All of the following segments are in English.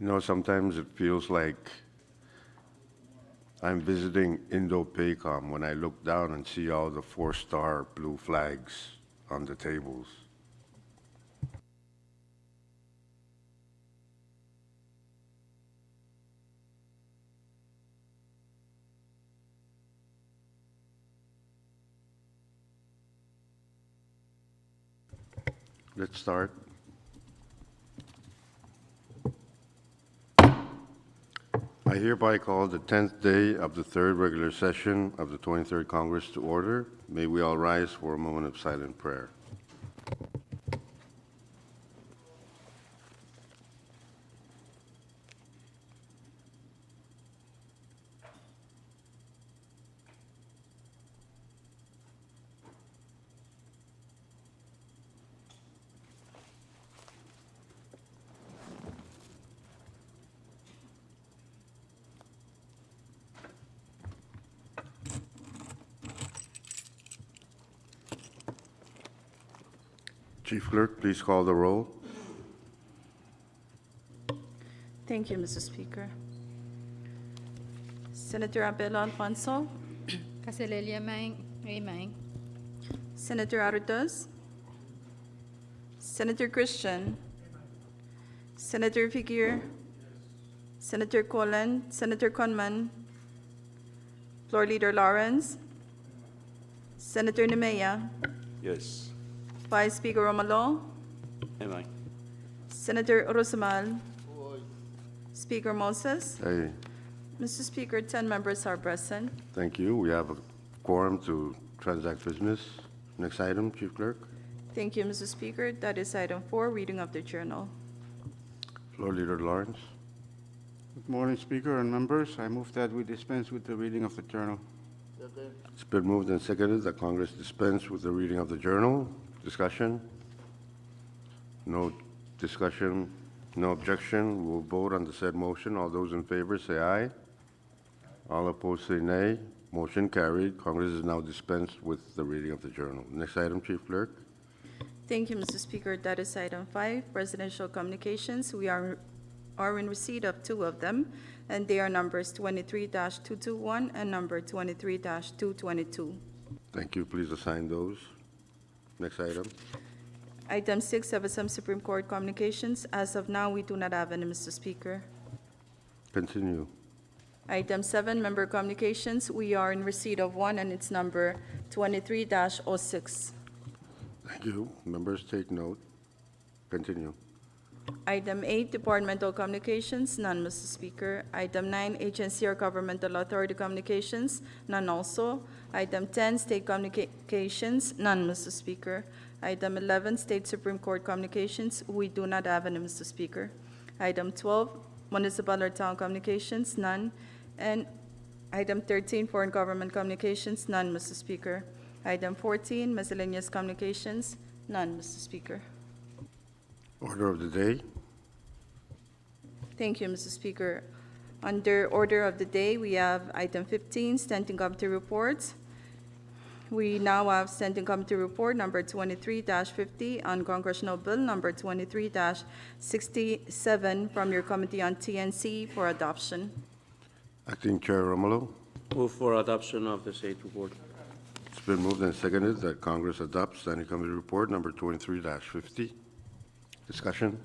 You know, sometimes it feels like I'm visiting Indo-PACOM when I look down and see all the four-star blue flags on the tables. Let's start. I hereby call the 10th day of the third regular session of the 23rd Congress to order. May we all rise for a moment of silent prayer. Chief Clerk, please call the roll. Thank you, Mr. Speaker. Senator Abel Alfonso, Caselelia Mang, Amen. Senator Arudaz, Senator Christian, Senator Figuer, Senator Colin, Senator Conman, Floor Leader Lawrence, Senator Nemea, Yes. Vice Speaker Romalo, Aye. Senator Rosamal, Speaker Moses. Hey, Mr. Speaker, 10 members are present. thank you. We have a quorum to transact business. Next item, Chief Clerk. Thank you, Mr. Speaker. That is item 4, reading of the journal. Floor Leader Lawrence. Good morning, Speaker and members. I move that we dispense with the reading of the journal. It's been moved and seconded that Congress dispense with the reading of the journal. Discussion? No discussion, no objection. We'll vote on the said motion. All those in favor say aye. All opposed say nay. Motion carried. Congress is now dispensed with the reading of the journal. Next item, Chief Clerk. Thank you, Mr. Speaker. That is item 5, presidential communications. We are in receipt of 2 of them, and they are numbers 23-221 and number 23-222. Thank you. Please assign those. Next item. Item 6, FSM Supreme Court communications. As of now, we do not have any, Mr. Speaker. Continue. Item 7, member communications. We are in receipt of 1, and it's number 23-06. Thank you. Members take note. Continue. Item 8, departmental communications, none, Mr. Speaker. Item 9, agency or governmental authority communications, none also. Item 10, state communications, none, Mr. Speaker. Item 11, state Supreme Court communications, we do not have any, Mr. Speaker. Item 12, municipal or town communications, none. And item 13, foreign government communications, none, Mr. Speaker. Item 14, miscellaneous communications, none, Mr. Speaker. Order of the day. Thank you, Mr. Speaker. Under order of the day, we have item 15, standing committee reports. We now have standing committee report number 23-50 on congressional bill number 23-67 from your committee on TNC for adoption. Acting Chair Romalo. Move for adoption of the state report. It's been moved and seconded that Congress adopts Standing Committee Report number 23-50. Discussion?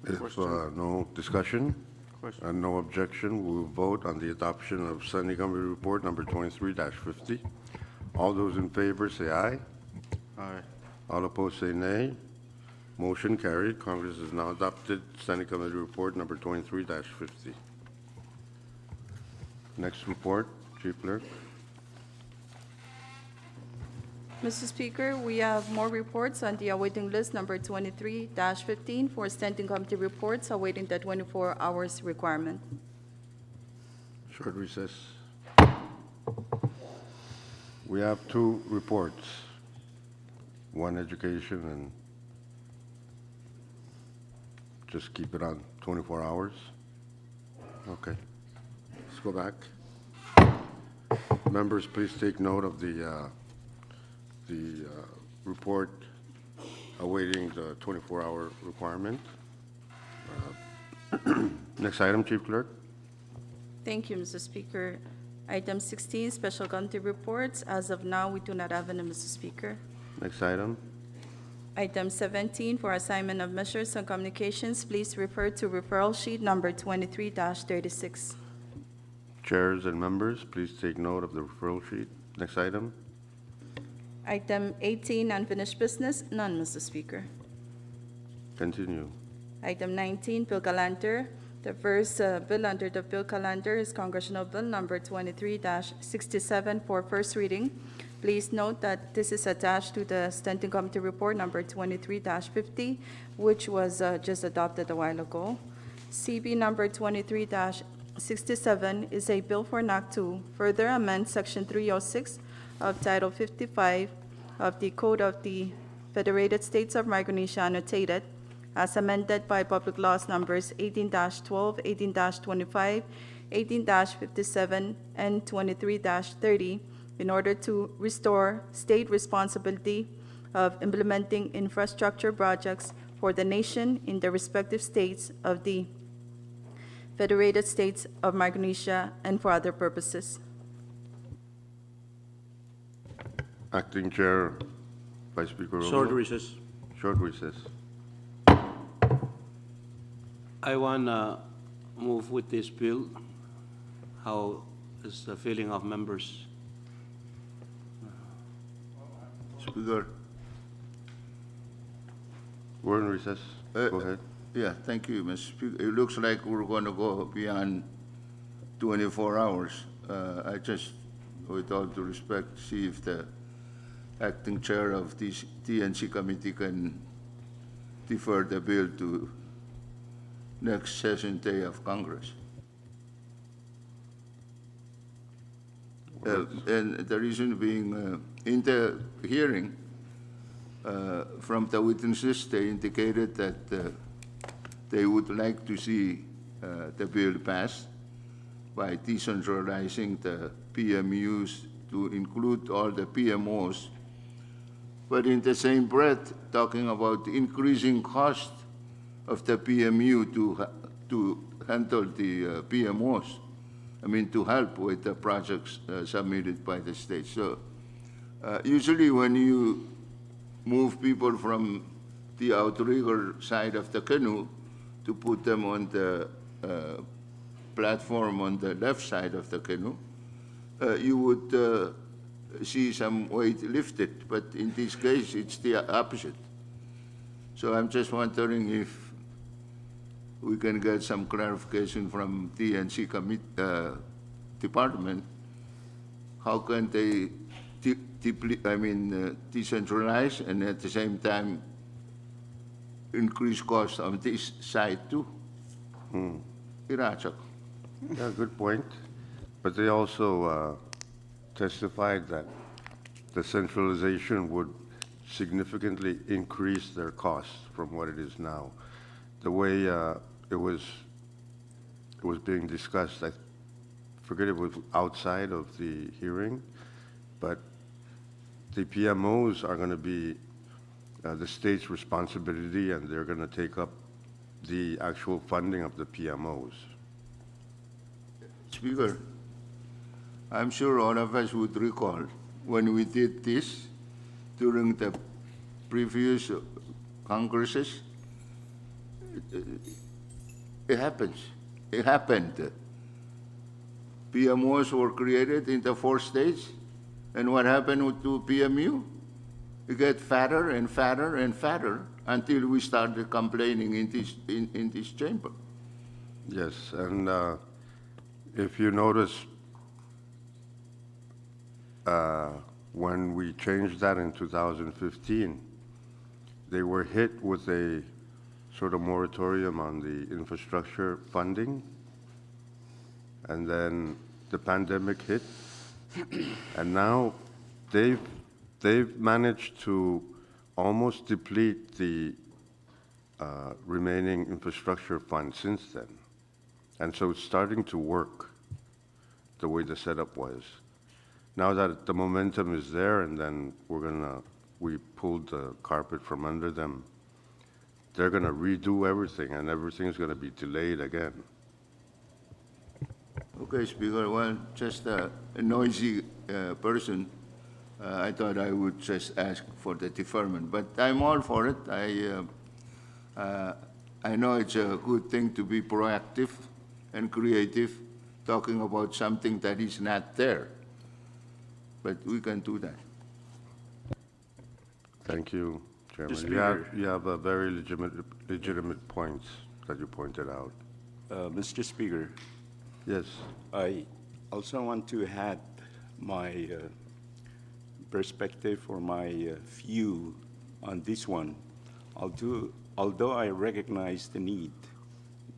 If no discussion Question. and no objection, we will vote on the adoption of Standing Committee Report number 23-50. All those in favor say aye. Aye. All opposed say nay. Motion carried. Congress has now adopted Standing Committee Report number 23-50. Next report, Chief Clerk. Mr. Speaker, we have more reports on the awaiting list number 23-15 for standing committee reports awaiting the 24 hours requirement. Short recess. We have 2 reports, one education and just keep it on 24 hours. Okay, let's go back. Members, please take note of the report awaiting the 24-hour requirement. Next item, Chief Clerk. Thank you, Mr. Speaker. Item 16, special committee reports. As of now, we do not have any, Mr. Speaker. Next item. Item 17, for assignment of measures and communications, please refer to referral sheet number 23-36. Chairs and members, please take note of the referral sheet. Next item. Item 18, unfinished business, none, Mr. Speaker. Continue. Item 19, bill calendar. The first bill under the bill calendar is Congressional Bill Number 23-67 for first reading. Please note that this is attached to the Standing Committee Report Number 23-50, which was just adopted a while ago. CB Number 23-67 is a bill for NAC to further amend Section 306 of Title 55 of the Code of the Federated States of Micronesia annotated, as amended by Public Laws Numbers 18-12, 18-25, 18-57, and 23-30, in order to restore state responsibility of implementing infrastructure projects for the nation in the respective states of the Federated States of Micronesia and for other purposes. Acting Chair, Vice Speaker Romero. Short recess. Short recess. I want to move with this bill. How is the feeling of members? Speaker, We're in recess. Go ahead. yeah, thank you, Mr. Speaker. It looks like we're going to go beyond 24 hours. I just, with all due respect, see if the acting chair of this TNC committee can defer the bill to next session day of Congress. And the reason being, in the hearing, from the witnesses, they indicated that they would like to see the bill passed by decentralizing the PMUs to include all the PMOs, but in the same breath, talking about increasing cost of the PMU to handle the PMOs. I mean, to help with the projects submitted by the state. So usually when you move people from the outrigger side of the canoe to put them on the platform on the left side of the canoe, you would see some weight lifted. But in this case, it's the opposite. So I'm just wondering if we can get some clarification from TNC department. How can they decentralize and at the same time increase costs on this side too? Irachak. Yeah, good point. But they also testified that the centralization would significantly increase their costs from what it is now. The way it was being discussed, I forget it was outside of the hearing, but the PMOs are going to be the state's responsibility, and they're going to take up the actual funding of the PMOs. Speaker, I'm sure all of us would recall when we did this during the previous Congresses. It happens. It happened. PMOs were created in the 4 states, and what happened to PMU? It got fatter and fatter and fatter until we started complaining in this chamber. Yes, and if you notice, when we changed that in 2015, they were hit with a sort of moratorium on the infrastructure funding, and then the pandemic hit, and now they've managed to almost deplete the remaining infrastructure fund since then, and so it's starting to work the way the setup was. Now that the momentum is there, and then we're gonna we pulled the carpet from under them. They're going to redo everything, and everything's going to be delayed again. Okay, Speaker, well, just a noisy person, I thought I would just ask for the deferment, but I'm all for it. I know it's a good thing to be proactive and creative, talking about something that is not there, but we can do that. Thank you, Chairman. Speaker. You have a very legitimate points that you pointed out. Mr. Speaker, Yes, I also want to add my perspective or my view on this one. Although I recognize the need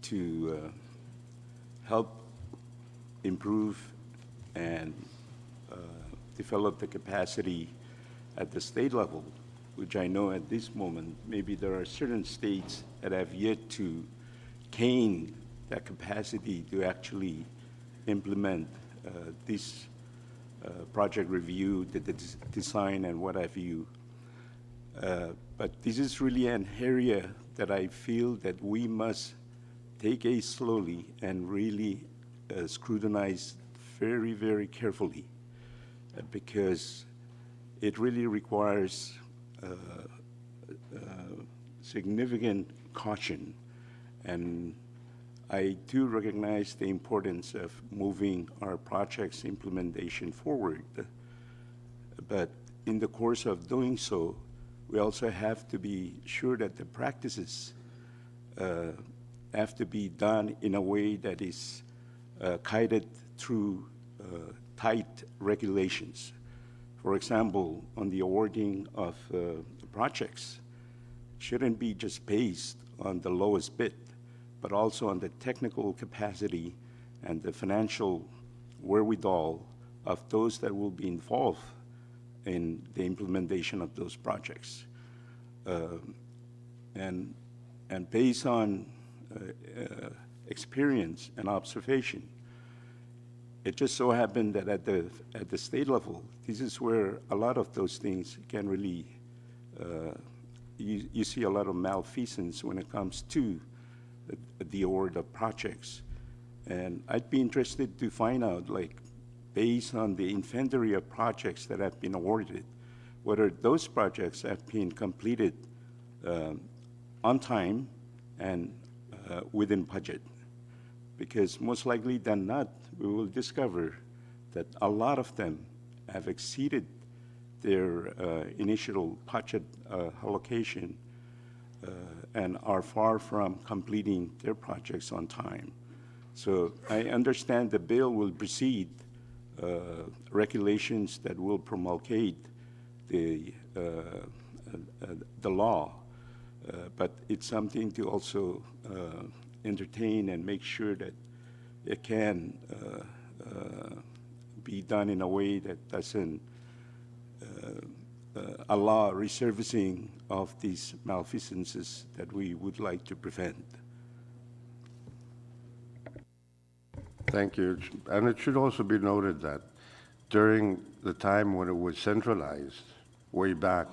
to help improve and develop the capacity at the state level, which I know at this moment, maybe there are certain states that have yet to gain that capacity to actually implement this project review, the design, and what have you. But this is really an area that I feel that we must take it slowly and really scrutinize very, very carefully, because it really requires significant caution. And I do recognize the importance of moving our project's implementation forward. But in the course of doing so, we also have to be sure that the practices have to be done in a way that is guided through tight regulations. For example, on the awarding of projects, shouldn't be just based on the lowest bid, but also on the technical capacity and the financial wherewithal of those that will be involved in the implementation of those projects. And based on experience and observation, it just so happened that at the state level, this is where a lot of those things can really, you see a lot of malfeasance when it comes to the award of projects. And I'd be interested to find out, like, based on the inventory of projects that have been awarded, whether those projects have been completed on time and within budget. Because most likely than not, we will discover that a lot of them have exceeded their initial budget allocation and are far from completing their projects on time. So I understand the bill will precede regulations that will promulgate the law, but it's something to also entertain and make sure that it can be done in a way that doesn't allow resurfacing of these malfeasances that we would like to prevent. thank you. And it should also be noted that during the time when it was centralized, way back,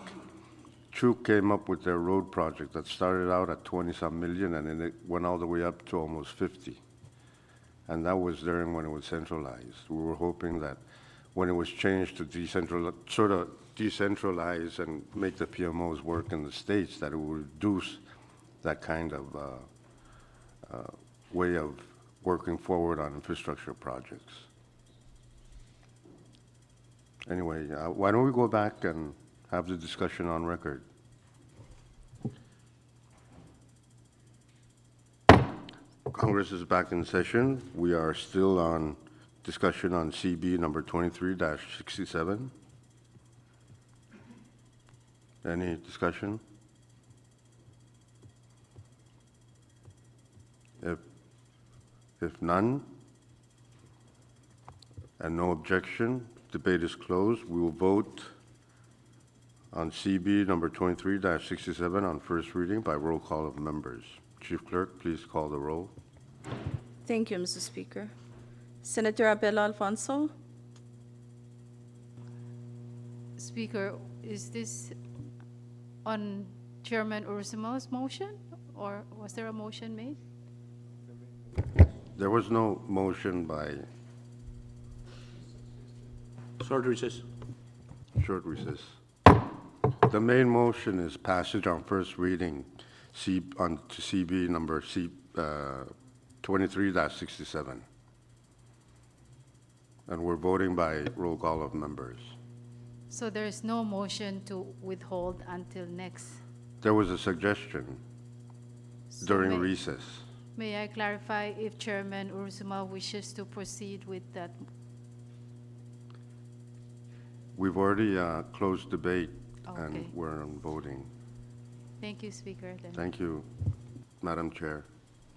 Chuk came up with their road project that started out at 20-some million, and then it went all the way up to almost 50. And that was during when it was centralized. We were hoping that when it was changed to decentralize and make the PMOs work in the states, that it would reduce that kind of way of working forward on infrastructure projects. Anyway, why don't we go back and have the discussion on record? Congress is back in session. We are still on discussion on CB number 23-67. Any discussion? If none, and no objection, debate is closed. We will vote on CB number 23-67 on first reading by roll call of members. Chief Clerk, please call the roll. Thank you, Mr. Speaker. Senator Abella Alfonso, Speaker, is this on Chairman Ursumo's motion, or was there a motion made? There was no motion by Short recess. short recess. The main motion is passage on first reading to CB number 23-67. And we're voting by roll call of members. So there is no motion to withhold until next. There was a suggestion So during may- recess. May I clarify if Chairman Ursuma wishes to proceed with that? We've already closed debate, Okay. and we're on voting. Thank you, Speaker. Then. Thank you, Madam Chair.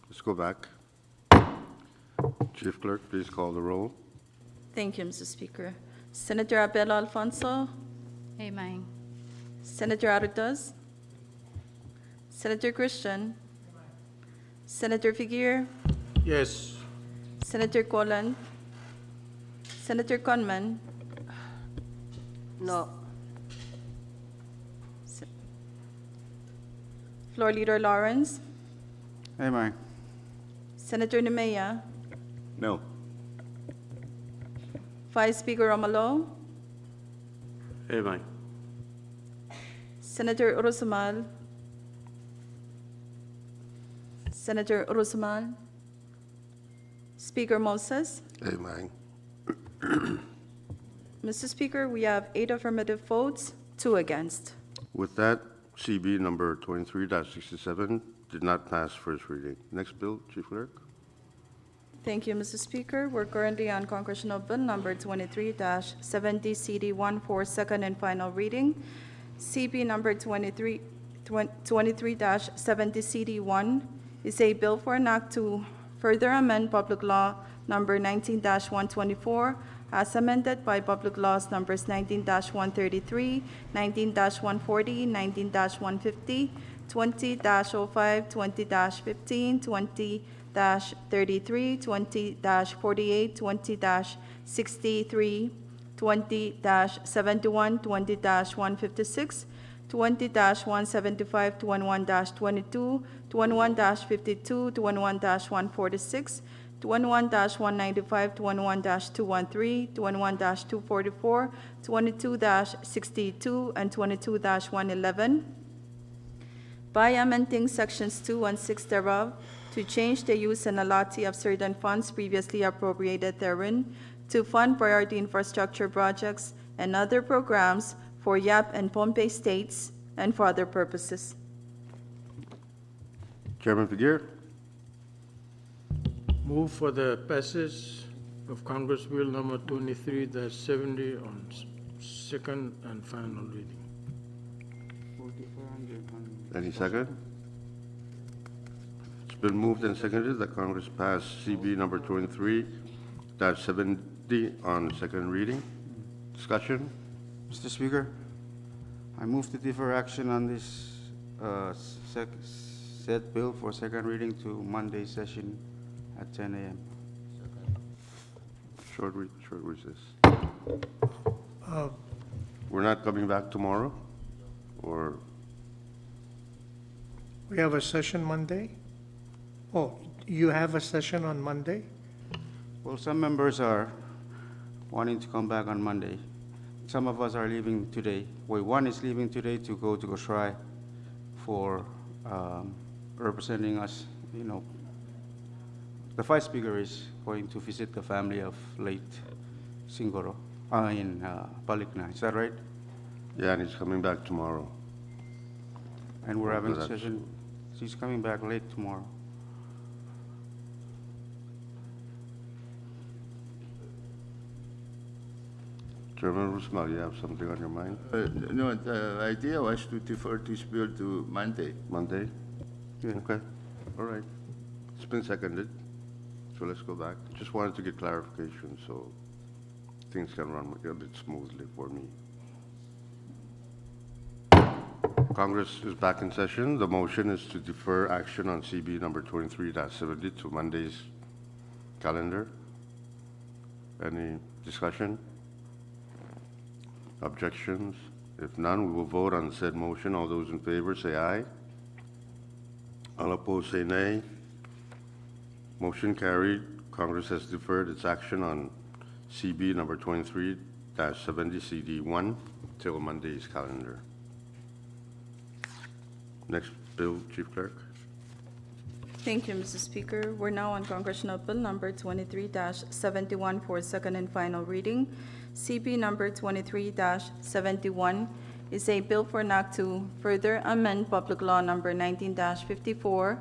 Let's go back. Chief Clerk, please call the roll. Thank you, Mr. Speaker. Senator Abel Alfonso, Amen. Senator Arutas, Senator Christian, Senator Figueroa, Yes. Senator Colan, Senator Conman, No. Floor Leader Lawrence, Amen. Senator Nemea, No. Vice Speaker Romalo, Aye. Senator Urusamal, Senator Urusamal, Speaker Moses. Amen. Mr. Speaker, we have 8 affirmative votes, 2 against. With that, CB number 23-67 did not pass first reading. Next bill, Chief Clerk. Thank you, Mr. Speaker. We're currently on Congressional Bill Number 23-70, CD1 for second and final reading. CB Number 23-70, CD1 is a bill for an act to further amend Public Law Number 19-124 as amended by Public Laws Numbers 19-133, 19-140, 19-150, 20-05, 20-15, 20-33, 20-48, 20-63, 20-71, 20-156, 20-175, 21-22, 21-52, 21-146, 21-195, 21-213, 21-244, 22-62, and 22-111, by amending Sections 2 and 6 thereof to change the use and allotment of certain funds previously appropriated therein to fund priority infrastructure projects and other programs for Yap and Pohnpei states and for other purposes. Chairman Figueroa. Move for the passage of Congress Bill number 23-70 on second and final reading. Any second? It's been moved and seconded that Congress pass CB number 23-70 on second reading. Discussion? Mr. Speaker, I move to defer action on this said bill for second reading to Monday session at 10 a.m. Short recess. We're not coming back tomorrow? Or, We have a session Monday? Oh, you have a session on Monday? Well, some members are wanting to come back on Monday. Some of us are leaving today. Well, one is leaving today to go to Gosrai for representing us, you know. The Vice Speaker is going to visit the family of late Singoro in Balikna. Is that right? yeah, and he's coming back tomorrow. And we're having a That's- session. She's coming back late tomorrow. Chairman Rusmal, you have something on your mind? No, the idea was to defer this bill to Monday. Monday? Yeah. Okay, all right. It's been seconded, so let's go back. Just wanted to get clarification so things can run a bit smoothly for me. Congress is back in session. The motion is to defer action on CB number 23-70 to Monday's calendar. Any discussion? Objections? If none, we will vote on said motion. All those in favor say aye. All opposed say nay. Motion carried. Congress has deferred its action on CB number 23-70 CD1 till Monday's calendar. Next bill, Chief Clerk. Thank you, Mr. Speaker. We're now on Congressional Bill number 23-71 for second and final reading. CB number 23-71 is a bill for an act to further amend Public Law number 19-54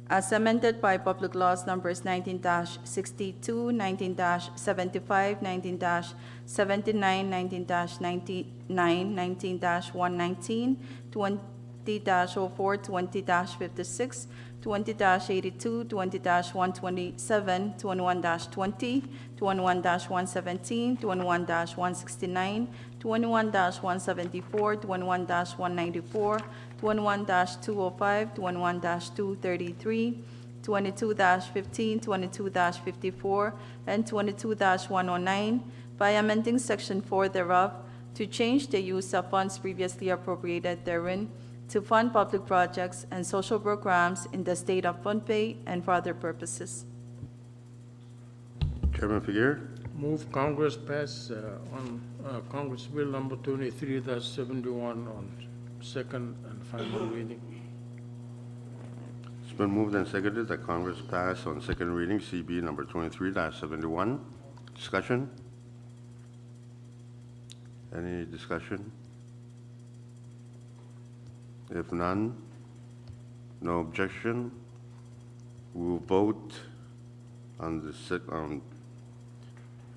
as amended by Public Laws numbers 19-62, 19-75, 19-79, 19-99, 19-119, 20-04, 20-56, 20-82, 20-127, 21-20, 21-117, 21-169, 21-174, 21-194, 21-205, 21-233, 22-15, 22-54, and 22-109 by amending Section 4 thereof to change the use of funds previously appropriated therein to fund public projects and social programs in the state of Pohnpei and for other purposes. Chairman Figueroa. Move Congress pass on Congress Bill number 23-71 on second and final reading. It's been moved and seconded that Congress pass on second reading CB number 23-71. Discussion? Any discussion? If none, no objection, we will vote on the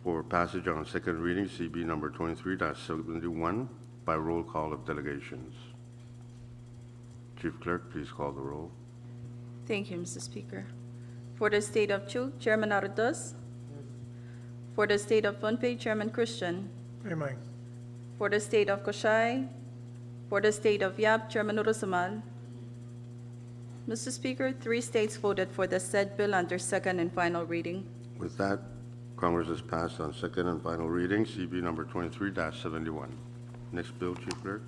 for passage on second reading CB number 23-71 by roll call of delegations. Chief Clerk, please call the roll. Thank you, Mr. Speaker. For the state of Chuk, Chairman Arados. For the state of Pohnpei, Chairman Christian. Aye. For the state of Koshai. For the state of Yap, Chairman Urusamal. Mr. Speaker, 3 states voted for the said bill under second and final reading. With that, Congress has passed on second and final reading CB number 23-71. Next bill, Chief Clerk.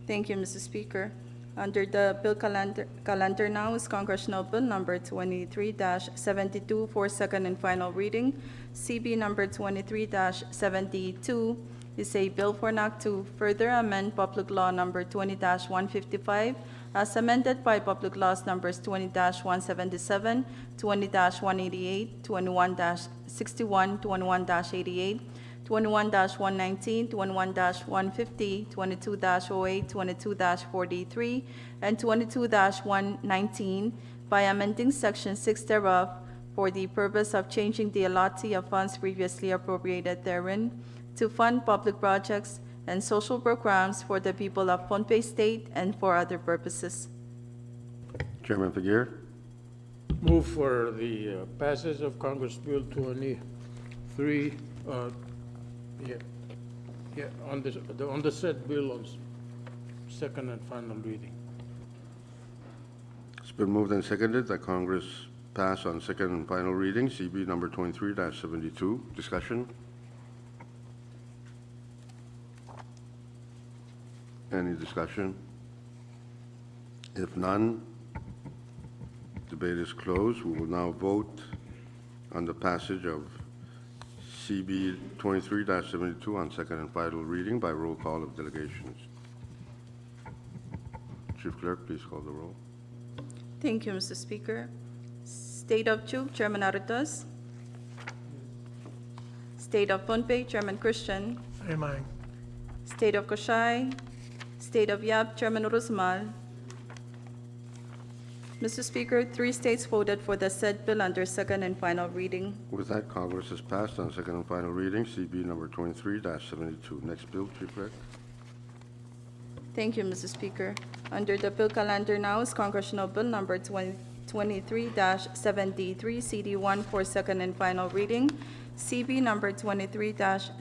Thank you, Mr. Speaker. Under the bill calendar now is Congressional Bill number 23-72 for second and final reading. CB number 23-72 is a bill for an act to further amend Public Law number 20-155 as amended by Public Laws numbers 20-177, 20-188, 21-61, 21-88, 21-119, 21-150, 22-08, 22-43, and 22-119 by amending Section 6 thereof for the purpose of changing the allotment of funds previously appropriated therein to fund public projects and social programs for the people of Pohnpei State and for other purposes. Chairman Figueroa. Move for the passage of Congress Bill 23, on the said bill on second and final reading. It's been moved and seconded that Congress pass on second and final reading CB number 23-72. Discussion? Any discussion? If none, debate is closed. We will now vote on the passage of CB 23-72 on second and final reading by roll call of delegations. Chief Clerk, please call the roll. Thank you, Mr. Speaker. State of Chuk, Chairman Aratos. State of Pohnpei, Chairman Christian. Aye. State of Koshai. State of Yap, Chairman Urusamal. Mr. Speaker, 3 states voted for the said bill under second and final reading. With that, Congress has passed on second and final reading CB number 23-72. Next bill, Chief Clerk. Thank you, Mr. Speaker. Under the bill calendar now is Congressional Bill number 23-73 CD1 for second and final reading. CB number 23-73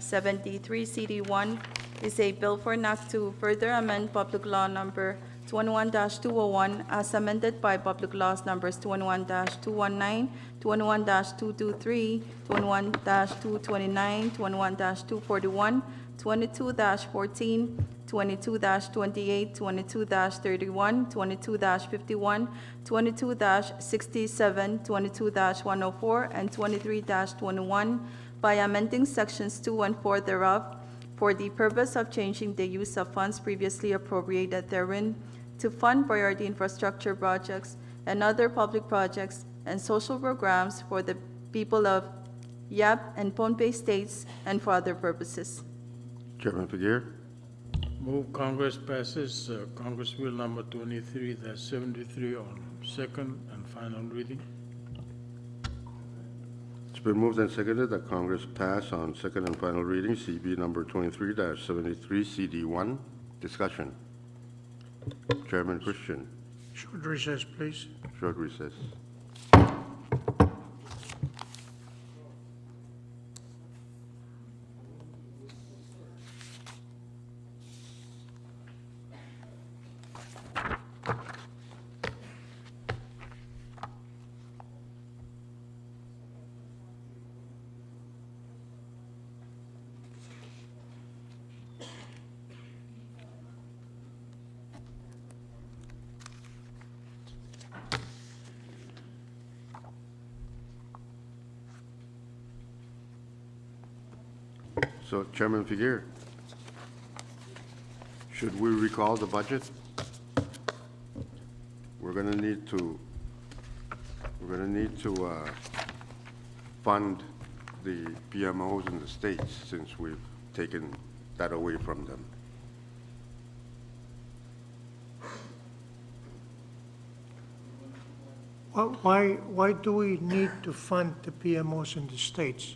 CD1 is a bill for an act to further amend Public Law number 21-201, as amended by Public Laws Numbers 21-219, 21-223, 21-229, 21-241, 22-14, 22-28, 22-31, 22-51, 22-67, 22-104, and 23-21 by amending sections 2 and 4 thereof for the purpose of changing the use of funds previously appropriated therein to fund priority infrastructure projects and other public projects and social programs for the people of Yap and Pohnpei states and for other purposes. Chairman Figueroa. Move Congress passes Congress Bill number 23-73 on second and final reading. It's been moved and seconded that Congress pass on second and final reading CB number 23-73 CD1. Discussion. Chairman Christian. Short recess, please. Short recess. So, Chairman Figueroa, should we recall the budget? We're going to need to fund the PMOs in the states since we've taken that away from them. Why do we need to fund the PMOs in the states?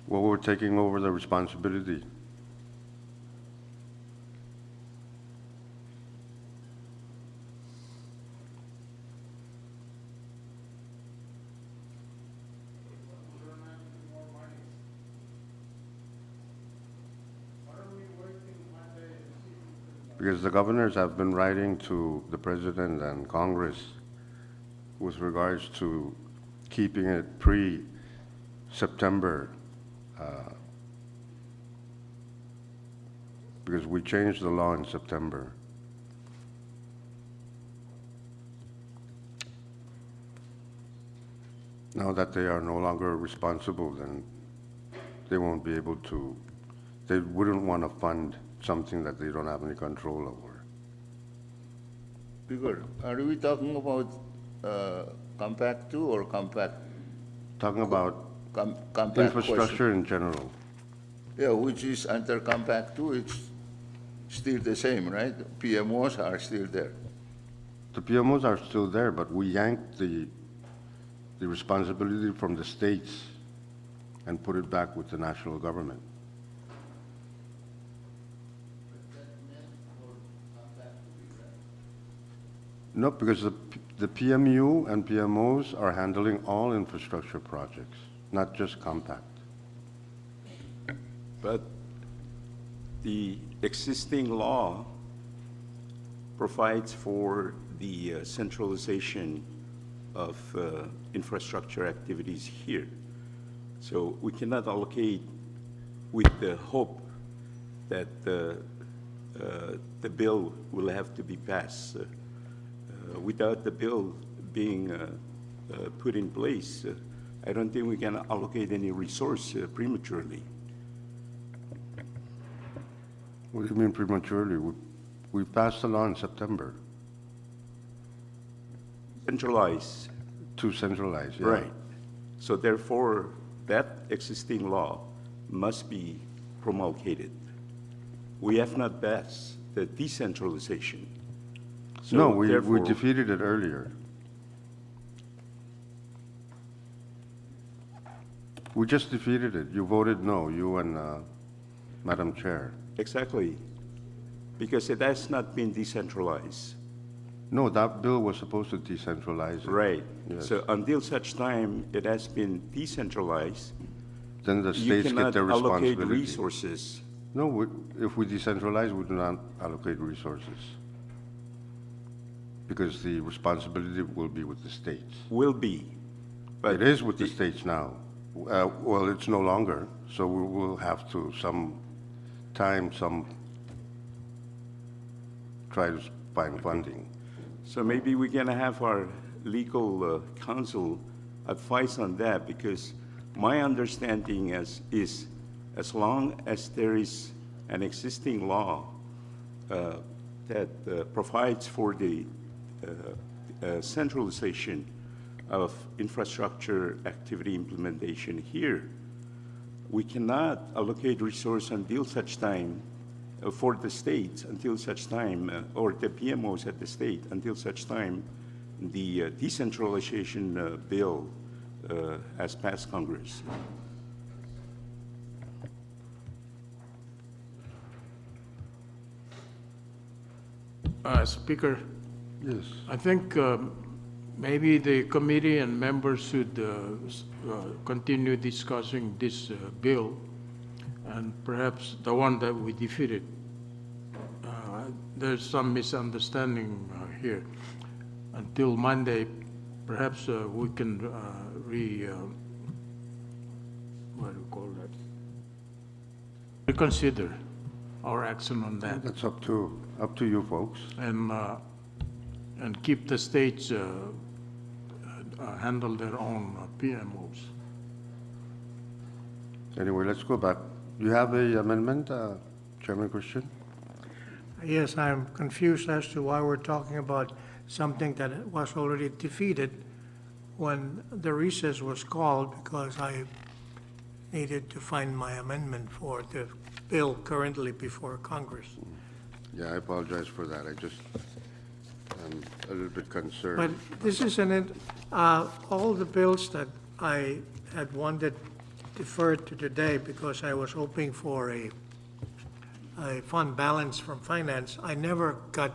Well, we're taking over the responsibility. Because the governors have been writing to the president and Congress with regards to keeping it pre-September, because we changed the law in September. Now that they are no longer responsible, then they won't be able to, they wouldn't want to fund something that they don't have any control over. Bigger, are we talking about Compact 2 or Compact? Talking about Compact infrastructure in general. Yeah, which is under Compact 2, it's still the same, right? PMOs are still there. The PMOs are still there, but we yanked the responsibility from the states and put it back with the national government. No, because the PMU and PMOs are handling all infrastructure projects, not just Compact. But the existing law provides for the centralization of infrastructure activities here. So we cannot allocate with the hope that the bill will have to be passed. Without the bill being put in place, I don't think we can allocate any resource prematurely. What do you mean prematurely? We passed the law in September. Centralize. To centralize, yeah. Right. So therefore, that existing law must be promulgated. We have not passed the decentralization. So No, we therefore- defeated it earlier. We just defeated it. You voted no, you and Madam Chair. Exactly, because it has not been decentralized. No, that bill was supposed to decentralize it. Right. Yes. So until such time it has been decentralized, Then the you states get cannot their allocate responsibility. resources. No, if we decentralize, we do not allocate resources. because the responsibility will be with the states. Will be. But It is with the states now. Well, it's no longer, so we will have to try to find funding. So maybe we're going to have our legal counsel advise on that, because my understanding is as long as there is an existing law that provides for the centralization of infrastructure activity implementation here, we cannot allocate resource until such time for the states, until such time, or the PMOs at the state, until such time the decentralization bill has passed Congress. Speaker, Yes. I think maybe the committee and members should continue discussing this bill, and perhaps the one that we defeated. There's some misunderstanding here. Until Monday, perhaps we can what do you call that? Reconsider our action on that. That's up to you folks. And keep the states handle their own PMOs. Anyway, let's go back. You have a amendment, Chairman Christian? Yes, I'm confused as to why we're talking about something that was already defeated when the recess was called, because I needed to find my amendment for the bill currently before Congress. Yeah, I apologize for that. I'm a little bit concerned. But this isn't all the bills that I had wanted deferred to today because I was hoping for a fund balance from finance. I never got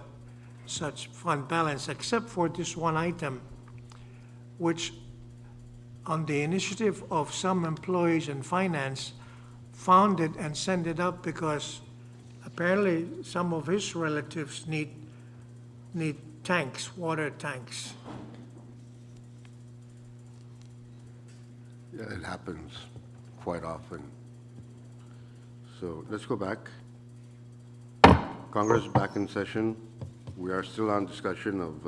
such fund balance except for this one item, which on the initiative of some employees in finance found it and sent it up because apparently some of his relatives need tanks, water tanks. Yeah, it happens quite often. So let's go back. Congress is back in session. We are still on discussion of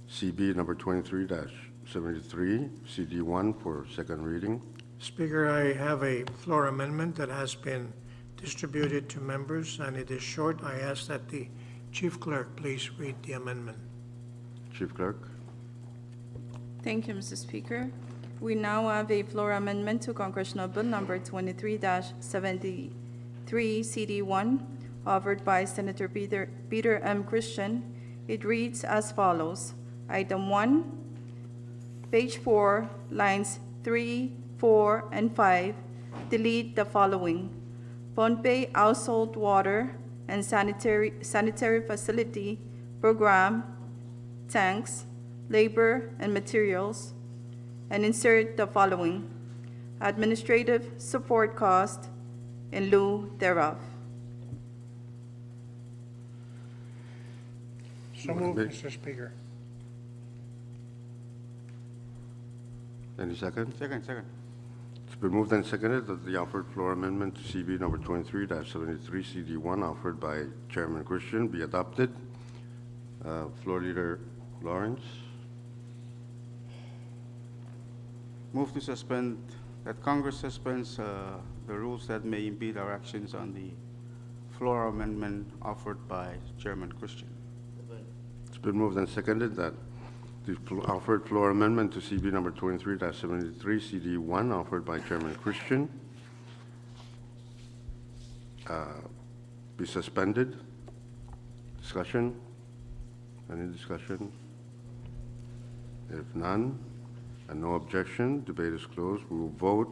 CB number 23-73, CD1 for second reading. Speaker, I have a floor amendment that has been distributed to members, and it is short. I ask that the Chief Clerk please read the amendment. Chief Clerk? Thank you, Mr. Speaker. We now have a floor amendment to Congressional Bill number 23-73, CD1, offered by Senator Peter M. Christian. It reads as follows. Item 1, page 4, lines 3, 4, and 5, delete the following. Pohnpei Household Water and Sanitary Facility Program, tanks, labor, and materials, and insert the following. Administrative support cost in lieu thereof. So moved, Mr. Speaker. Any second? Second. It's been moved and seconded that the offered floor amendment to CB number 23-73, CD1, offered by Chairman Christian, be adopted. Floor Leader Lawrence? Move to suspend, that Congress suspends the rules that may impede our actions on the floor amendment offered by Chairman Christian. It's been moved and seconded that the offered floor amendment to CB number 23-73, CD1, offered by Chairman Christian, be suspended. Discussion? Any discussion? If none, and no objection, debate is closed. We will vote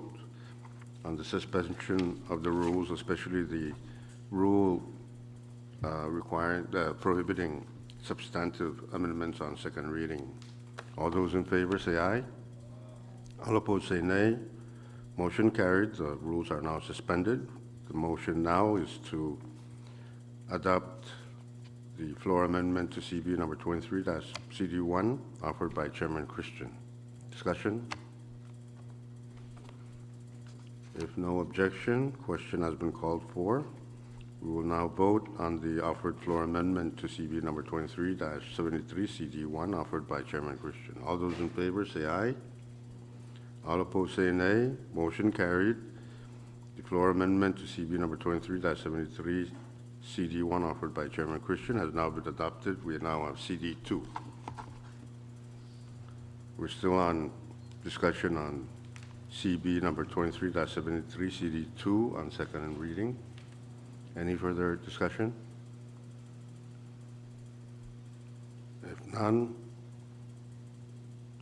on the suspension of the rules, especially the rule prohibiting substantive amendments on second reading. All those in favor say aye. All opposed say nay. Motion carried. The rules are now suspended. The motion now is to adopt the floor amendment to CB number 23-CD1, offered by Chairman Christian. Discussion? If no objection, question has been called for. We will now vote on the offered floor amendment to CB number 23-73CD1, offered by Chairman Christian. All those in favor say aye. All opposed say nay. Motion carried. The floor amendment to CB number 23-73CD1, offered by Chairman Christian, has now been adopted. We now have CD2. We're still on discussion on CB number 23-73CD2 on second reading. Any further discussion? If none,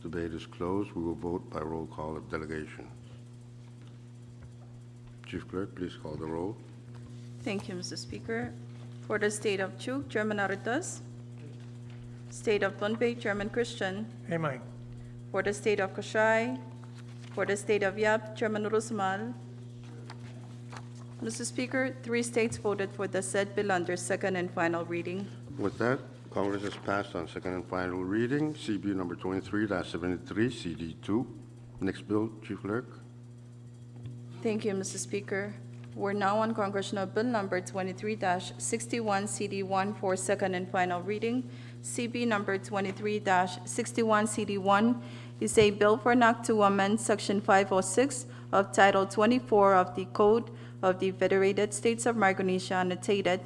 debate is closed. We will vote by roll call of delegations. Chief Clerk, please call the roll. Thank you, Mr. Speaker. For the State of Chuuk, Chairman Aritas. State of Pohnpei, Chairman Christian. Amen. For the State of Kasai. For the State of Yap, Chairman Urusmal. Mr. Speaker, 3 states voted for the said bill under second and final reading. With that, Congress has passed on second and final reading, CB number 23-73, CD2. Next bill, Chief Clerk. Thank you, Mr. Speaker. We're now on Congressional Bill number 23-61CD1 for second and final reading. CB number 23-61CD1 is a bill for an act to amend Section 506 of Title 24 of the Code of the Federated States of Micronesia, annotated,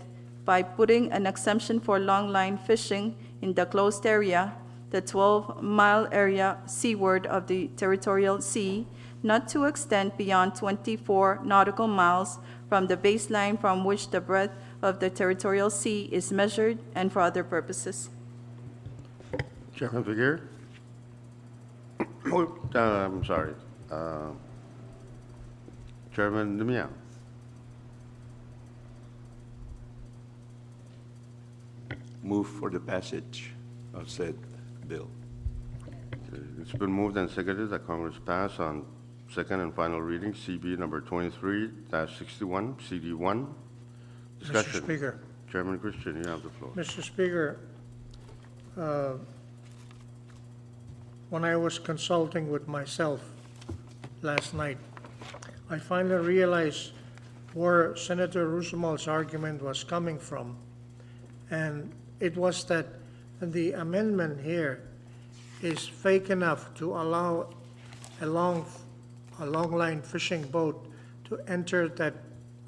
by putting an exemption for long-line fishing in the closed area, the 12-mile area seaward of the territorial sea, not to extend beyond 24 nautical miles from the baseline from which the breadth of the territorial sea is measured, and for other purposes. Chairman Figueroa. I'm sorry. Chairman Damiao. Move for the passage of said bill. It's been moved and seconded that Congress pass on second and final reading, CB number 23-61, CD1. Discussion. Mr. Speaker. Chairman Christian, you have the floor. Mr. Speaker, when I was consulting with myself last night, I finally realized where Senator Rusumal's argument was coming from. And it was that the amendment here is fake enough to allow a long-line fishing boat to enter that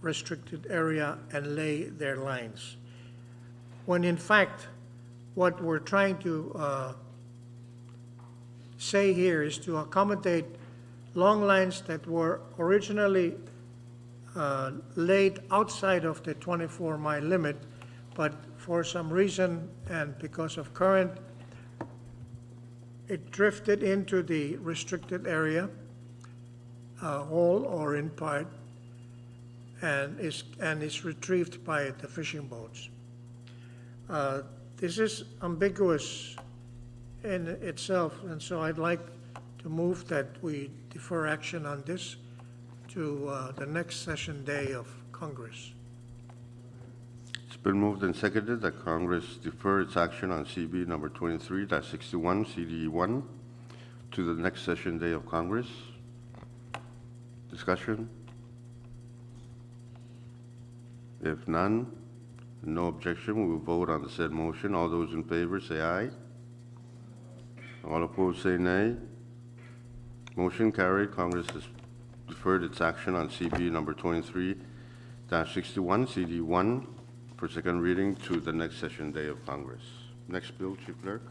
restricted area and lay their lines. When in fact, what we're trying to say here is to accommodate long lines that were originally laid outside of the 24-mile limit, but for some reason and because of current, it drifted into the restricted area, whole or in part, and is retrieved by the fishing boats. This is ambiguous in itself, and so I'd like to move that we defer action on this to the next session day of Congress. It's been moved and seconded that Congress defer its action on CB number 23-61, CD1, to the next session day of Congress. Discussion? If none, no objection, we will vote on the said motion. All those in favor say aye. All opposed say nay. Motion carried. Congress has deferred its action on CB number 23-61, CD1, for second reading to the next session day of Congress. Next bill, Chief Clerk.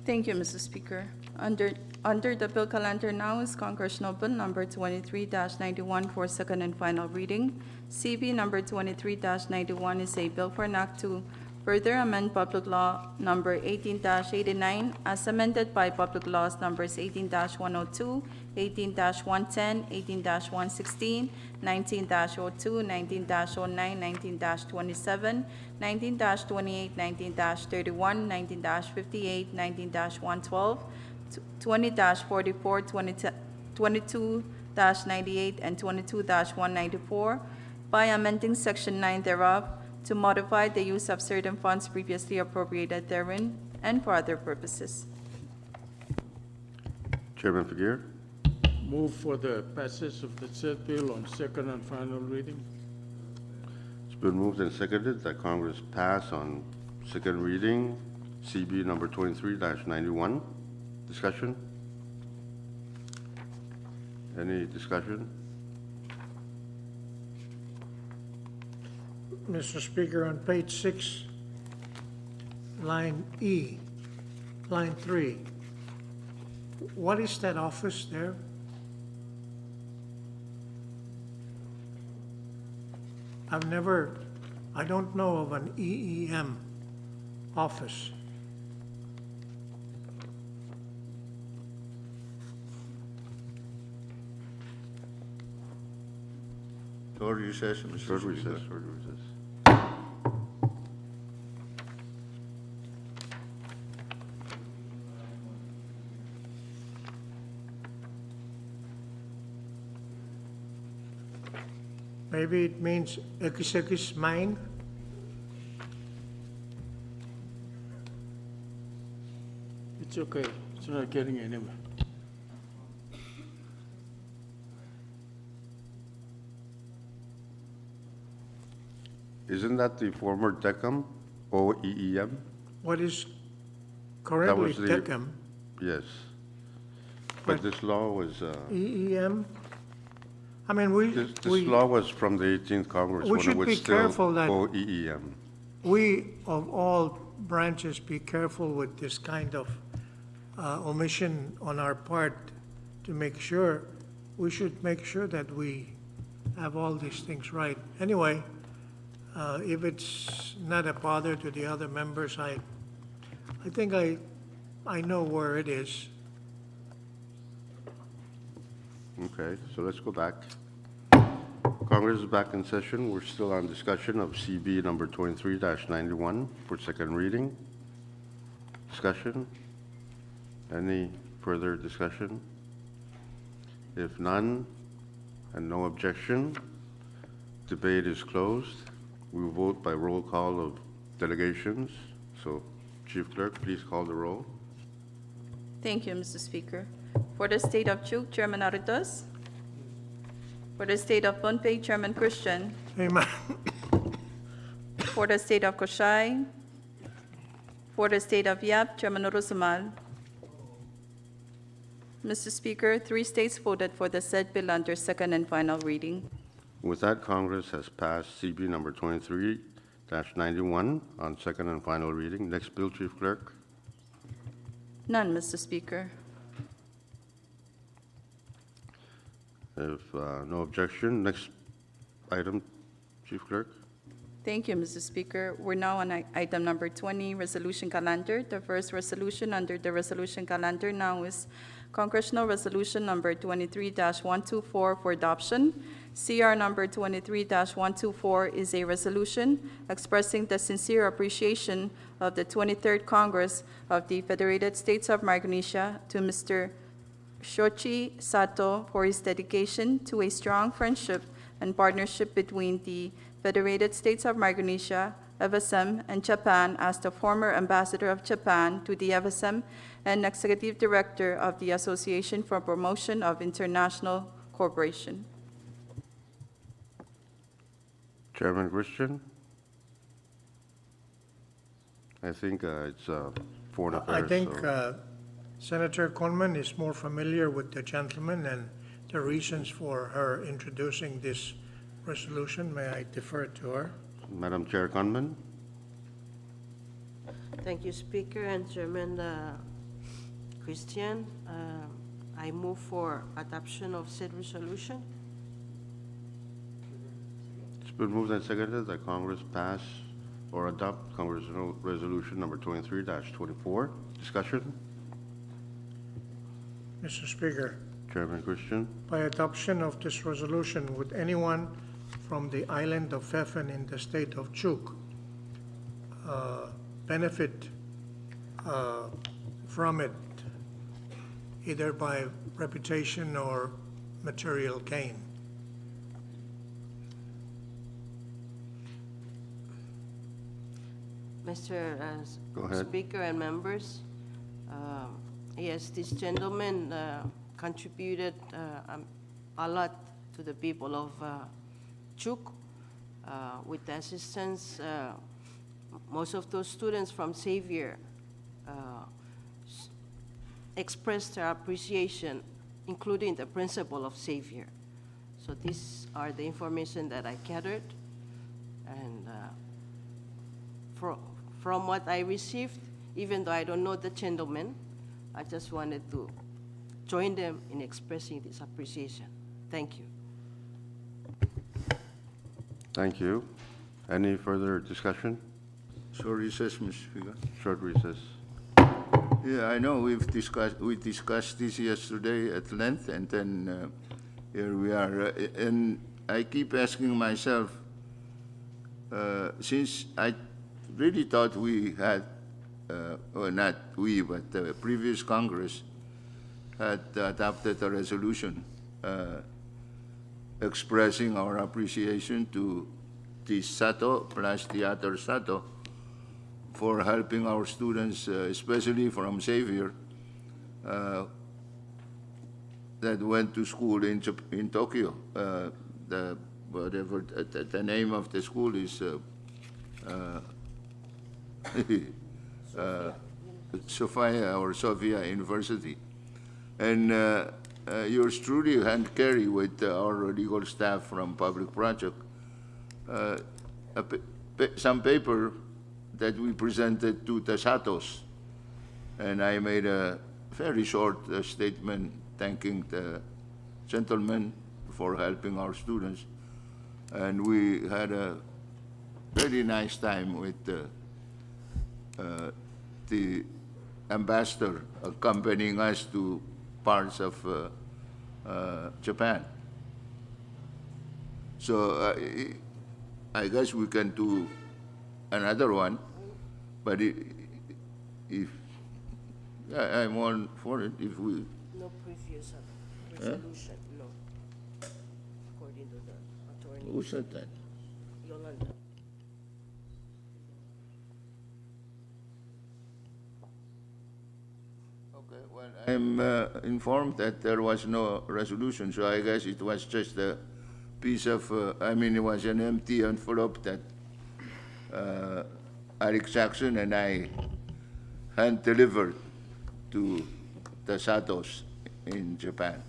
Thank you, Mr. Speaker. Under the bill calendar now is Congressional Bill number 23-91 for second and final reading. CB number 23-91 is a bill for an act to further amend Public Law number 18-89 as amended by Public Laws numbers 18-102, 18-110, 18-116, 19-02, 19-09, 19-27, 19-28, 19-31, 19-58, 19-112, 20-44, 22-98, and 22-194 by amending Section 9 thereof to modify the use of certain funds previously appropriated therein and for other purposes. Chairman Figueroa. Move for the passage of the said bill on second and final reading. It's been moved and seconded that Congress pass on second reading CB number 23-91. Discussion? Any discussion? Mr. Speaker, on page 6, line E, line 3, what is that office there? I don't know of an EEM office. Third recess, Mr. Third Speaker. recess, third recess. Maybe it means Ekis mine? It's okay, it's not getting anywhere. Isn't that the former DECM, OEEM? What is currently was the- Tecum? Yes. But But- this law was, EEM? I mean, we this law was from the 18th Congress We when it should be was still careful that- OEEM. we, of all branches, be careful with this kind of omission on our part to make sure, we should make sure that we have all these things right. Anyway, if it's not a bother to the other members, I think I know where it is. Okay, so let's go back. Congress is back in session. We're still on discussion of CB number 23-91 for second reading. Discussion? Any further discussion? If none, and no objection, debate is closed. We will vote by roll call of delegations. So, Chief Clerk, please call the roll. Thank you, Mr. Speaker. For the state of Chuk, Chairman Aritos. For the state of Pohnpei, Chairman Christian. Amen. For the state of Koshai. For the state of Yap, Chairman Urusumal. Mr. Speaker, 3 states voted for the said bill under second and final reading. With that, Congress has passed CB number 23-91 on second and final reading. Next bill, Chief Clerk. None, Mr. Speaker. If no objection, next item, Chief Clerk. Thank you, Mr. Speaker. We're now on item number 20, Resolution Calendar. The first resolution under the Resolution Calendar now is Congressional Resolution Number 23-124 for adoption. CR number 23-124 is a resolution expressing the sincere appreciation of the 23rd Congress of the Federated States of Micronesia to Mr. Shoichi Sato for his dedication to a strong friendship and partnership between the Federated States of Micronesia, FSM, and Japan as the former ambassador of Japan to the FSM and executive director of the Association for Promotion of International Cooperation. Chairman Christian. I think it's foreign affairs. I think so- Senator Conman is more familiar with the gentleman and the reasons for her introducing this resolution. May I defer to her? Madam Chair Conman. Thank you, Speaker and Chairman Christian. I move for adoption of said resolution. It's been moved and seconded that Congress pass or adopt Congressional Resolution Number 23-24. Discussion? Mr. Speaker, Chairman Christian. by adoption of this resolution, would anyone from the island of Phefen in the state of Chuk benefit from it, either by reputation or material gain? Mr. Go ahead. Speaker and members, yes, this gentleman contributed a lot to the people of Chuk with the assistance. Most of those students from Xavier expressed their appreciation, including the principal of Xavier. So these are the information that I gathered. And from what I received, even though I don't know the gentleman, I just wanted to join them in expressing this appreciation. Thank you. Thank you. Any further discussion? Short recess, Mr. Speaker. Short recess. Yeah, I know we discussed this yesterday at length, and then here we are. And I keep asking myself, since I really thought we had, or not we, but the previous Congress had adopted a resolution expressing our appreciation to the Sato plus the other Sato for helping our students, especially from Xavier, that went to school in Tokyo. The name of the school is Sophia or Sophia University. And yours truly, Hand Carry, with our legal staff from Public Project, some paper that we presented to the Satos. And I made a very short statement thanking the gentleman for helping our students. And we had a very nice time with the ambassador accompanying us to parts of Japan. So I guess we can do another one, but if I'm all for it, if we. No previous resolution, no. According to the attorney. Who said that? Yolanda. Okay, well, I'm informed that there was no resolution, so I guess it was just a piece of, it was an empty envelope that Eric Jackson and I hand delivered to the Satos in Japan.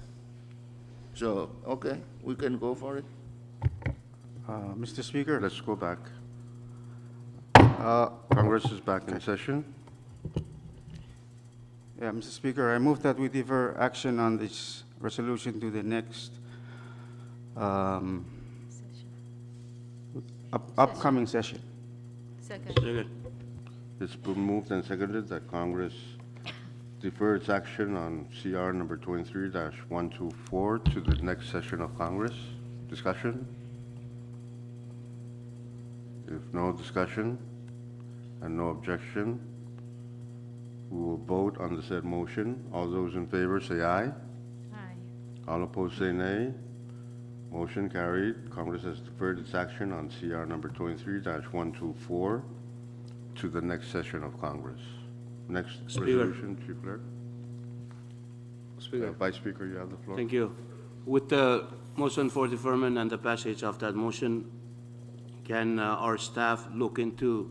So, okay, we can go for it. Mr. Speaker, Let's go back. Congress is back in session. yeah, Mr. Speaker, I move that we defer action on this resolution to the next upcoming session. Second. Second. It's been moved and seconded that Congress defer its action on CR number 23-124 to the next session of Congress. Discussion? If no discussion and no objection, we will vote on the said motion. All those in favor say aye. Aye. All opposed say nay. Motion carried. Congress has deferred its action on CR number 23-124 to the next session of Congress. Next Speaker. resolution, Chief Clerk. Speaker. Vice Speaker, you have the floor. Thank you. With the motion for deferment and the passage of that motion, can our staff look into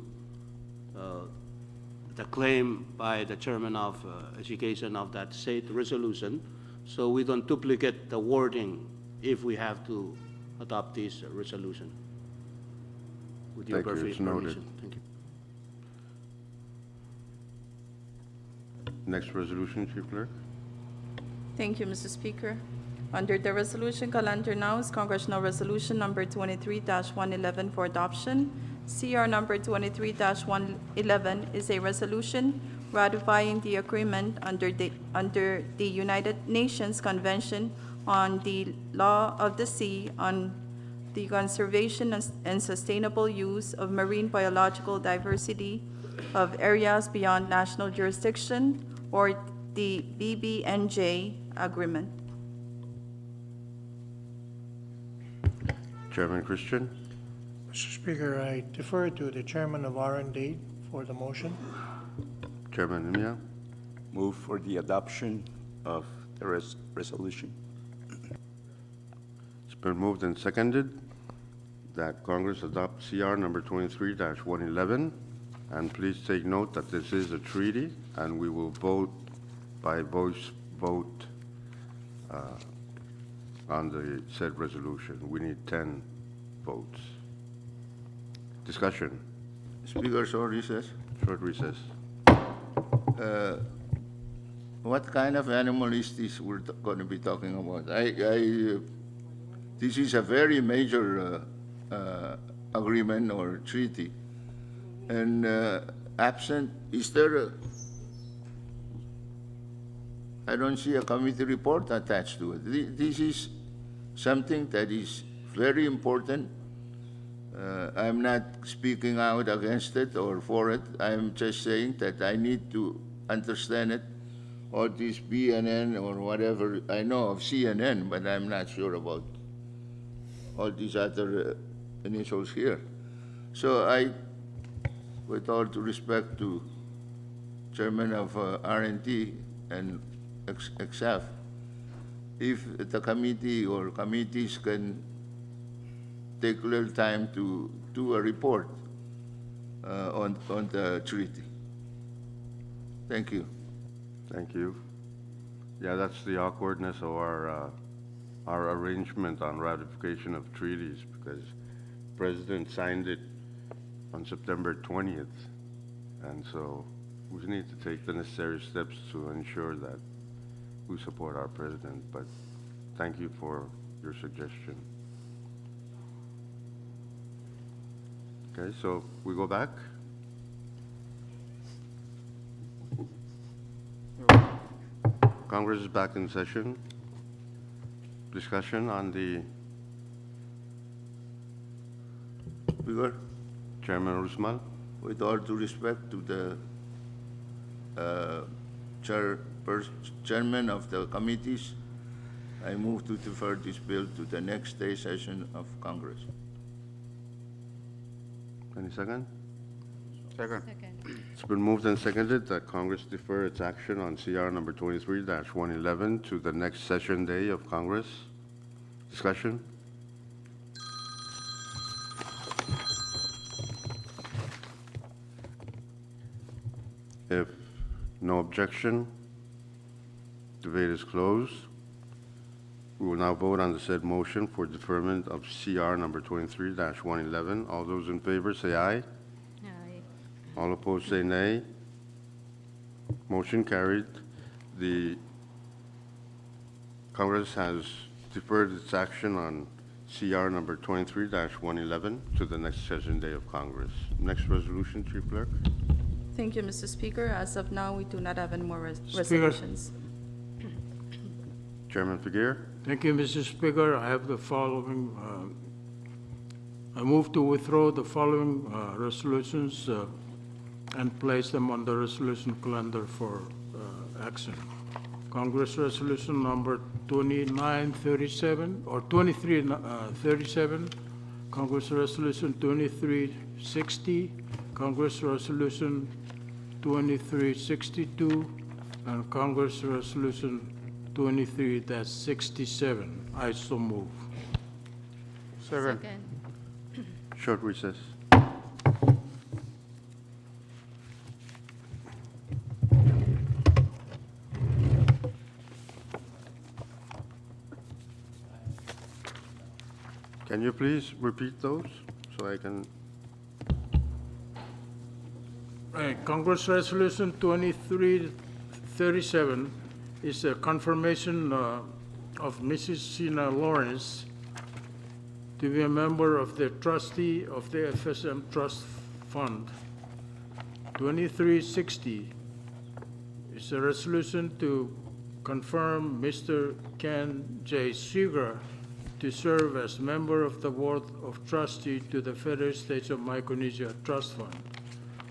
the claim by the chairman of education of that state resolution, so we don't duplicate the wording if we have to adopt this resolution? With your Thank you. It's permission. noted. Thank you. Next resolution, Chief Clerk. Thank you, Mr. Speaker. Under the resolution calendar now is Congressional Resolution Number 23-111 for adoption. CR Number 23-111 is a resolution ratifying the agreement under the United Nations Convention on the Law of the Sea on the conservation and sustainable use of marine biological diversity of areas beyond national jurisdiction, or the BBNJ agreement. Chairman Christian. Mr. Speaker, I defer to the chairman of R&D for the motion. Chairman Imia. Move for the adoption of the resolution. It's been moved and seconded that Congress adopt CR number 23-111. And please take note that this is a treaty, and we will vote by voice vote on the said resolution. We need 10 votes. Discussion. Speaker, short recess. Short recess. What kind of animal is this we're going to be talking about? This is a very major agreement or treaty. And absent, is there I don't see a committee report attached to it. This is something that is very important. I'm not speaking out against it or for it. I'm just saying that I need to understand it. Or this BNN or whatever, I know of CNN, but I'm not sure about all these other initials here. So with all due respect to Chairman of R&D and XF, if the committee or committees can take a little time to do a report on the treaty. Thank you. Thank you. Yeah, that's the awkwardness of our arrangement on ratification of treaties, because President signed it on September 20th, and so we need to take the necessary steps to ensure that we support our president, but thank you for your suggestion. Okay, so we go back. Congress is back in session. Discussion on the Speaker, Chairman Usman. with all due respect to the chairman of the committees, I move to defer this bill to the next day session of Congress. Any second? Second. Second. It's been moved and seconded that Congress defer its action on CR number 23-111 to the next session day of Congress. Discussion? If no objection, debate is closed. We will now vote on the said motion for deferment of CR number 23-111. All those in favor say aye. Aye. All opposed say nay. Motion carried. The Congress has deferred its action on CR number 23-111 to the next session day of Congress. Next resolution, Chief Clerk. Thank you, Mr. Speaker. As of now, we do not have any more Speaker. resolutions. Chairman Figueroa. Thank you, Mr. Speaker. I have the following, I move to withdraw the following resolutions and place them on the resolution calendar for action. Congress Resolution Number 2937 or 2337, Congress Resolution 2360, Congress Resolution 2362, and Congress Resolution 23-67. I so move. Second. Second. Short recess. Can you please repeat those so I can? Congress Resolution 2337 is a confirmation of Mrs. Sheena Lawrence to be a member of the trustee of the FSM Trust Fund. 2360 is a resolution to confirm Mr. Ken J. Seeger to serve as member of the Board of Trustee to the Federal States of Micronesia Trust Fund.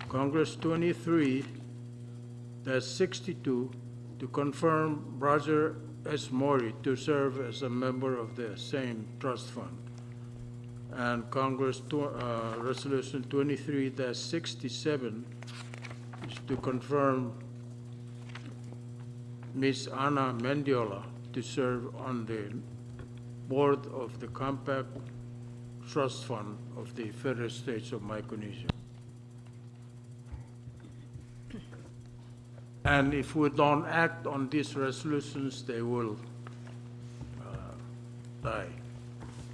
Congress 23-62 to confirm Roger S. Maury to serve as a member of the same trust fund. And Resolution 23-67 is to confirm Ms. Ana Mendiola to serve on the board of the Compact Trust Fund of the Federal States of Micronesia. And if we don't act on these resolutions, they will die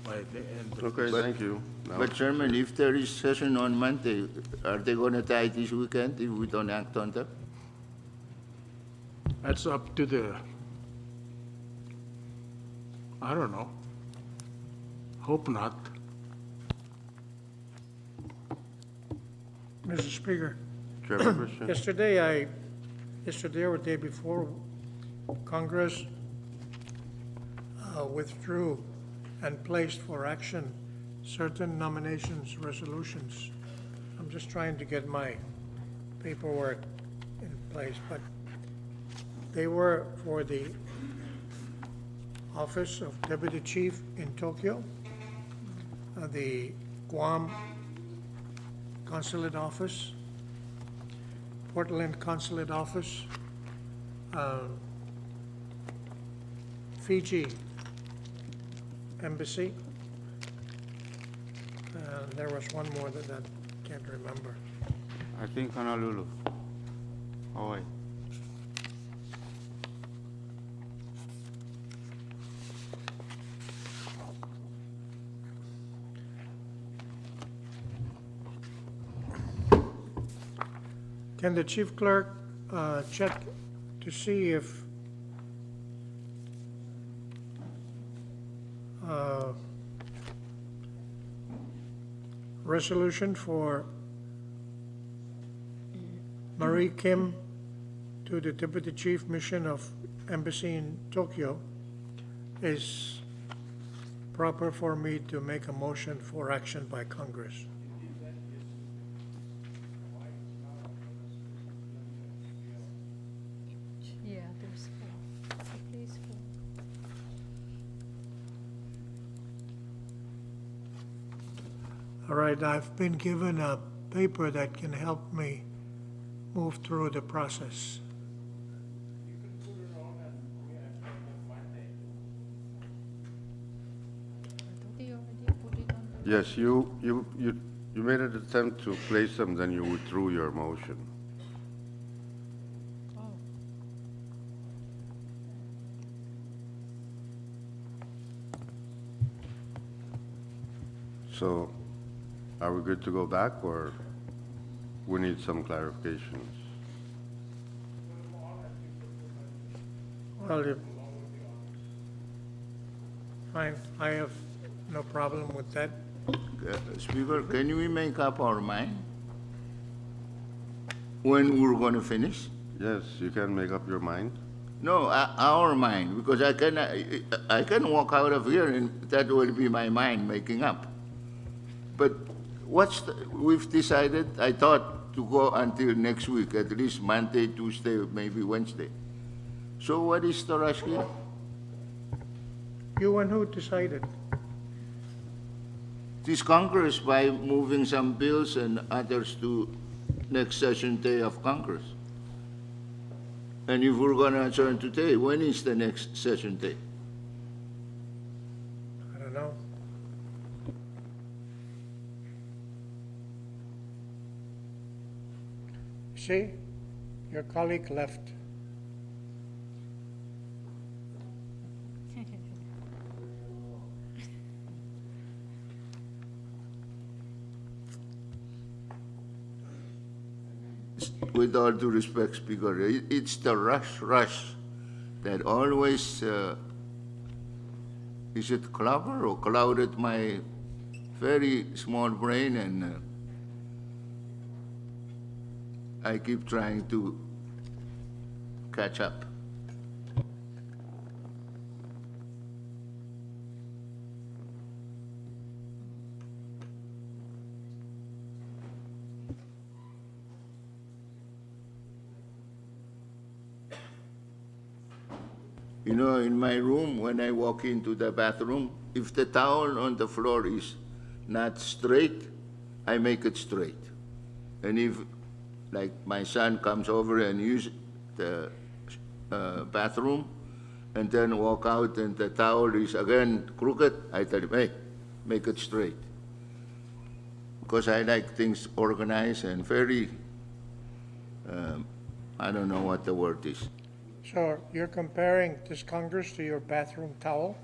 by the end of Okay, But- thank you. Now- But Chairman, if there is session on Monday, are they going to die this weekend if we don't act on them? That's up to the, I don't know. Hope not. Mr. Speaker, Chairman Christian? yesterday or the day before, Congress withdrew and placed for action certain nominations resolutions. I'm just trying to get my paperwork in place, but they were for the Office of Deputy Chief in Tokyo, the Guam Consulate Office, Portland Consulate Office, Fiji Embassy. There was one more that I can't remember. I think Honolulu, Hawaii. Can the chief clerk check to see if resolution for Marie Kim to the Deputy Chief Mission of Embassy in Tokyo is proper for me to make a motion for action by Congress? Yeah, there's four. At least four. All right, I've been given a paper that can help me move through the process. I thought you already put it on the. Yes, you made an attempt to place them, then you withdrew your motion. Oh. So are we good to go back, or we need some clarifications? Well, fine, I have no problem with that. Speaker, can we make up our mind when we're going to finish? Yes, you can make up your mind. No, our mind, because I can walk out of here and that will be my mind making up. But we've decided, I thought, to go until next week, at least Monday, Tuesday, maybe Wednesday. So what is the rush here? You and who decided? This Congress by moving some bills and others to next session day of Congress. And if we're going to adjourn today, when is the next session day? I don't know. See, your colleague left. With all due respect, Speaker, it's the rush that always, is it clever or clouded my very small brain, and I keep trying to catch up. You know, in my room, when I walk into the bathroom, if the towel on the floor is not straight, I make it straight. And if, like, my son comes over and use the bathroom, and then walk out and the towel is again crooked, I tell him, hey, make it straight. Because I like things organized and very, I don't know what the word is. So you're comparing this Congress to your bathroom towel?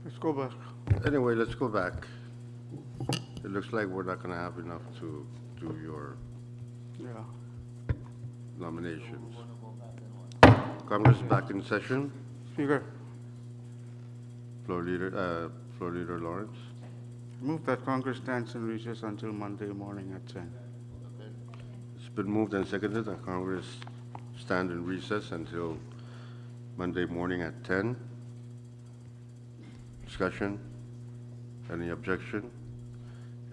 Let's go back. Anyway, let's go back. It looks like we're not gonna have enough to do your Yeah. nominations. Congress is back in session. Speaker, Floor Leader Lawrence. move that Congress stands in recess until Monday morning at 10. It's been moved and seconded that Congress stand in recess until Monday morning at 10. Discussion? Any objection?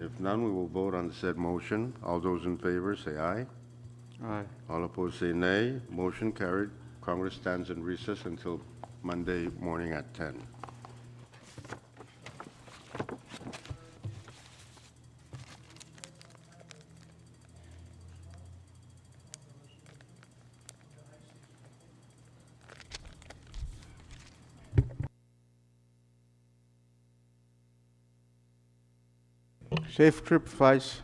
If none, we will vote on the said motion. All those in favor, say aye. Aye. All opposed, say nay. Motion carried. Congress stands in recess until Monday morning at 10. Safe trip, Vice.